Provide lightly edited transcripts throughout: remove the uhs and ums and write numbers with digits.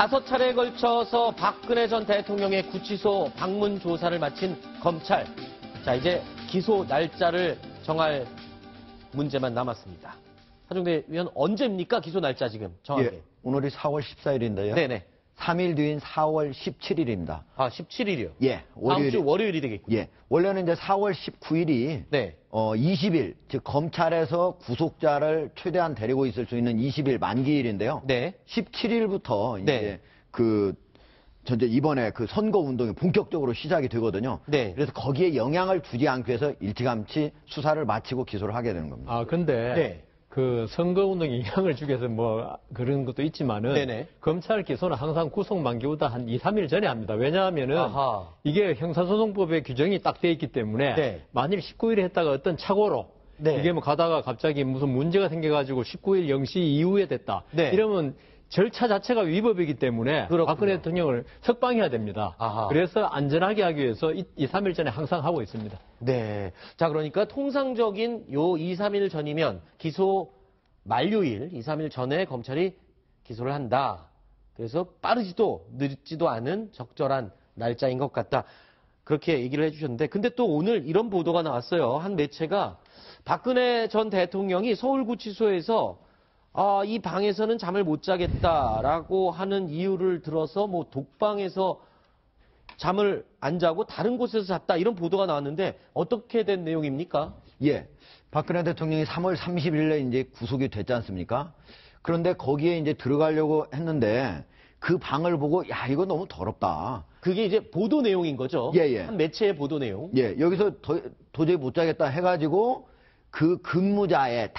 5차례에 걸쳐서 박근혜 전 대통령의 구치소 방문 조사를 마친 검찰. 자, 이제 기소 날짜를 정할 문제만 남았습니다. 한종대 위원, 언제입니까? 기소 날짜 지금 정확하게. 예, 오늘이 4월 14일인데요. 네네. 3일 뒤인 4월 17일입니다. 아, 17일이요? 예. 다음 주 월요일이 되겠군요. 예. 원래는 이제 4월 19일이 네. 20일, 즉 검찰에서 구속자를 최대한 데리고 있을 수 있는 20일 만기일인데요. 네. 17일부터 네. 이제 이번에 그 선거 운동이 본격적으로 시작이 되거든요. 네. 그래서 거기에 영향을 주지 않기 위해서 일찌감치 수사를 마치고 기소를 하게 되는 겁니다. 아, 근데 네. 그 선거운동에 영향을 주기 위해서 뭐 그런 것도 있지만은 네네. 검찰 기소는 항상 구속 만기보다 한 2, 3일 전에 합니다. 왜냐하면은 아하. 이게 형사소송법의 규정이 딱 돼 있기 때문에 네. 만일 19일에 했다가 어떤 착오로 네. 이게 뭐 가다가 갑자기 무슨 문제가 생겨가지고 19일 0시 이후에 됐다. 네. 이러면 절차 자체가 위법이기 때문에 그렇군요. 박근혜 대통령을 석방해야 됩니다. 아하. 그래서 안전하게 하기 위해서 2, 3일 전에 항상 하고 있습니다. 네. 자, 그러니까 통상적인 요 2, 3일 전이면 기소 만료일 2, 3일 전에 검찰이 기소를 한다. 그래서 빠르지도 늦지도 않은 적절한 날짜인 것 같다. 그렇게 얘기를 해주셨는데, 근데 또 오늘 이런 보도가 나왔어요. 한 매체가 박근혜 전 대통령이 서울구치소에서 이 방에서는 잠을 못 자겠다라고 하는 이유를 들어서 뭐 독방에서 잠을 안 자고 다른 곳에서 잤다, 이런 보도가 나왔는데 어떻게 된 내용입니까? 예. 박근혜 대통령이 3월 30일에 이제 구속이 됐지 않습니까? 그런데 거기에 이제 들어가려고 했는데 그 방을 보고 야, 이거 너무 더럽다. 그게 이제 보도 내용인 거죠? 예, 예. 한 매체의 보도 내용? 예, 여기서 도저히 못 자겠다 해가지고 그 근무자의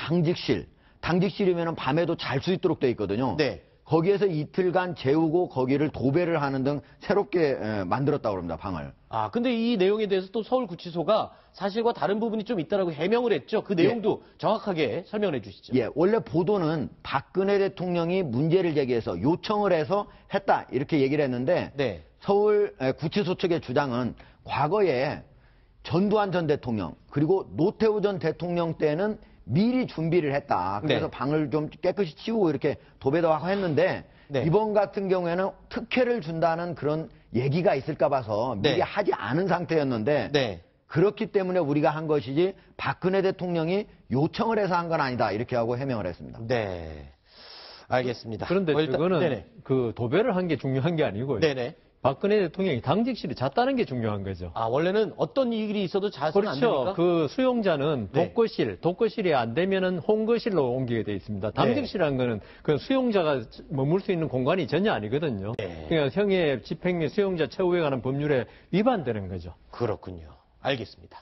당직실이면 밤에도 잘 수 있도록 돼 있거든요. 네. 거기에서 이틀간 재우고 거기를 도배를 하는 등 새롭게 만들었다고 합니다, 방을. 아, 근데 이 내용에 대해서 또 서울구치소가 사실과 다른 부분이 좀 있다라고 해명을 했죠. 그 내용도 정확하게 설명을 해 주시죠. 예, 원래 보도는 박근혜 대통령이 문제를 제기해서 요청을 해서 했다, 이렇게 얘기를 했는데 네. 서울 구치소 측의 주장은 과거에 전두환 전 대통령 그리고 노태우 전 대통령 때는 미리 준비를 했다. 그래서 네. 방을 좀 깨끗이 치우고 이렇게 도배도 하고 했는데 네. 이번 같은 경우에는 특혜를 준다는 그런 얘기가 있을까 봐서 미리 네. 하지 않은 상태였는데 네. 그렇기 때문에 우리가 한 것이지 박근혜 대통령이 요청을 해서 한 건 아니다, 이렇게 하고 해명을 했습니다. 네. 알겠습니다. 그런데 일단, 그거는 네네. 그 도배를 한 게 중요한 게 아니고요. 네네. 박근혜 대통령이 당직실에 잤다는 게 중요한 거죠. 아, 원래는 어떤 일이 있어도 자서는 안 그렇죠. 됩니까? 그 수용자는 네. 독거실이 안 되면은 홍거실로 옮기게 돼 있습니다. 당직실이라는 거는 그 수용자가 머물 수 있는 공간이 전혀 아니거든요. 네. 그러니까 형의 집행의 수용자 처우에 관한 법률에 위반되는 거죠. 그렇군요. 알겠습니다.